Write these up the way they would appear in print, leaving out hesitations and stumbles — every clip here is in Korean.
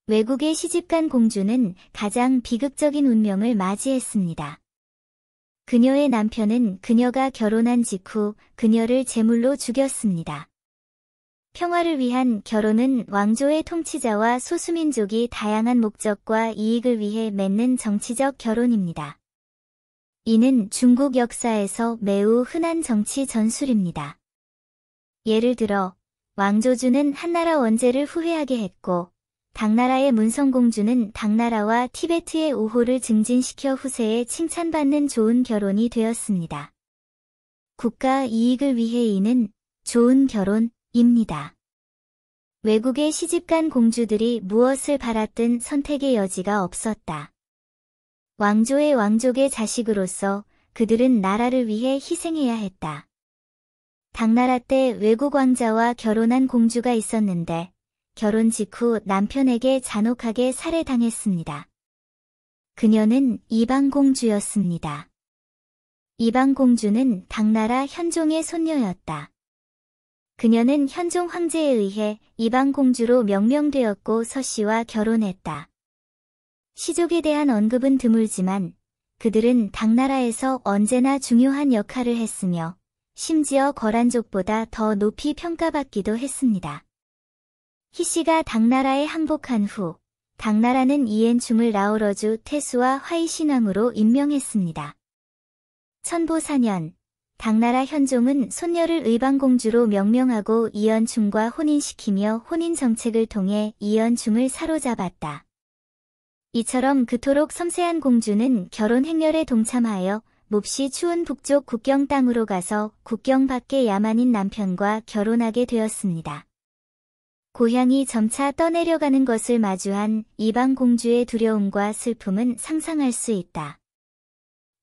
외국에 시집간 공주는 가장 비극적인 운명을 맞이했습니다. 그녀의 남편은 그녀가 결혼한 직후 그녀를 제물로 죽였습니다. 평화를 위한 결혼은 왕조의 통치자와 소수민족이 다양한 목적과 이익을 위해 맺는 정치적 결혼입니다. 이는 중국 역사에서 매우 흔한 정치 전술입니다. 예를 들어 왕조주는 한나라 원제를 후회하게 했고 당나라의 문성공주는 당나라와 티베트의 우호를 증진시켜 후세에 칭찬받는 좋은 결혼이 되었습니다. 국가 이익을 위해 이는 좋은 결혼입니다. 외국에 시집간 공주들이 무엇을 바랐든 선택의 여지가 없었다. 왕조의 왕족의 자식으로서 그들은 나라를 위해 희생해야 했다. 당나라 때 외국 왕자와 결혼한 공주가 있었는데 결혼 직후 남편에게 잔혹하게 살해당했습니다. 그녀는 이방공주였습니다. 이방공주는 당나라 현종의 손녀였다. 그녀는 현종 황제에 의해 이방공주로 명명되었고 서씨와 결혼했다. 시족에 대한 언급은 드물지만 그들은 당나라에서 언제나 중요한 역할을 했으며 심지어 거란족보다 더 높이 평가받기도 했습니다. 희씨가 당나라에 항복한 후 당나라는 이엔충을 라오러주 태수와 화이신왕으로 임명했습니다. 천보 4년 당나라 현종은 손녀를 의방공주로 명명하고 이연충과 혼인시키며 혼인정책을 통해 이연충을 사로잡았다. 이처럼 그토록 섬세한 공주는 결혼 행렬에 동참하여 몹시 추운 북쪽 국경 땅으로 가서 국경 밖의 야만인 남편과 결혼하게 되었습니다. 고향이 점차 떠내려가는 것을 마주한 이방 공주의 두려움과 슬픔은 상상할 수 있다.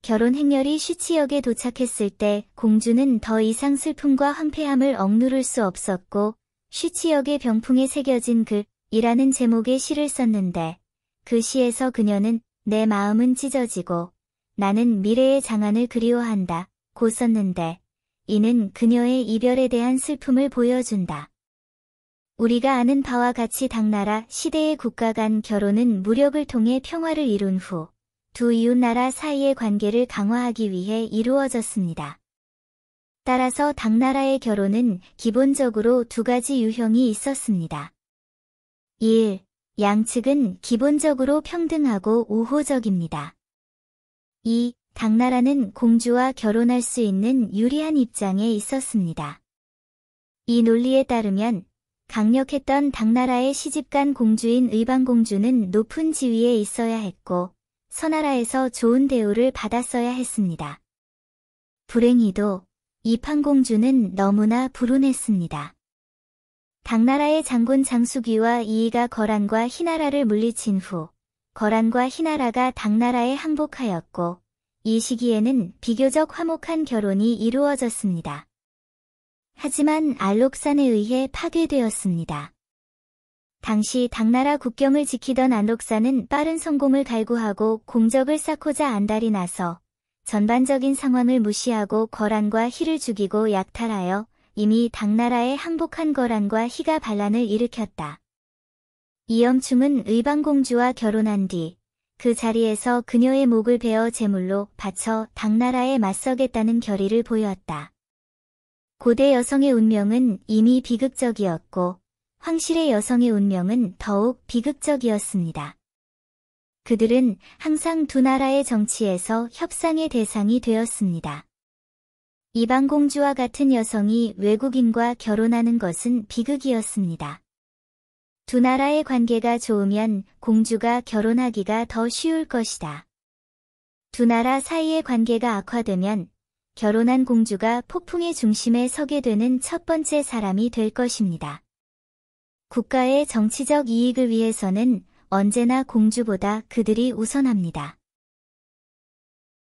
결혼 행렬이 슈치역에 도착했을 때 공주는 더 이상 슬픔과 황폐함을 억누를 수 없었고 슈치역의 병풍에 새겨진 글이라는 제목의 시를 썼는데 그 시에서 그녀는 내 마음은 찢어지고 나는 미래의 장안을 그리워한다 고 썼는데 이는 그녀의 이별에 대한 슬픔을 보여준다. 우리가 아는 바와 같이 당나라 시대의 국가 간 결혼은 무력을 통해 평화를 이룬 후 두 이웃나라 사이의 관계를 강화하기 위해 이루어졌습니다. 따라서 당나라의 결혼은 기본적으로 두 가지 유형이 있었습니다. 1. 양측은 기본적으로 평등하고 우호적입니다. 2. 당나라는 공주와 결혼할 수 있는 유리한 입장에 있었습니다. 이 논리에 따르면 강력했던 당나라의 시집간 공주인 의방공주는 높은 지위에 있어야 했고 서나라에서 좋은 대우를 받았어야 했습니다. 불행히도 이판공주는 너무나 불운했습니다. 당나라의 장군 장수귀와 이이가 거란과 희나라를 물리친 후 거란과 희나라가 당나라에 항복하였고 이 시기에는 비교적 화목한 결혼이 이루어졌습니다. 하지만 알록산에 의해 파괴되었습니다. 당시 당나라 국경을 지키던 안록산은 빠른 성공을 갈구하고 공적을 쌓고자 안달이 나서 전반적인 상황을 무시하고 거란과 희를 죽이고 약탈하여 이미 당나라에 항복한 거란과 희가 반란을 일으켰다. 이염충은 의방공주와 결혼한 뒤 그 자리에서 그녀의 목을 베어 제물로 바쳐 당나라에 맞서겠다는 결의를 보였다. 고대 여성의 운명은 이미 비극적이었고 황실의 여성의 운명은 더욱 비극적이었습니다. 그들은 항상 두 나라의 정치에서 협상의 대상이 되었습니다. 이방공주와 같은 여성이 외국인과 결혼하는 것은 비극이었습니다. 두 나라의 관계가 좋으면 공주가 결혼하기가 더 쉬울 것이다. 두 나라 사이의 관계가 악화되면 결혼한 공주가 폭풍의 중심에 서게 되는 첫 번째 사람이 될 것입니다. 국가의 정치적 이익을 위해서는 언제나 공주보다 그들이 우선합니다.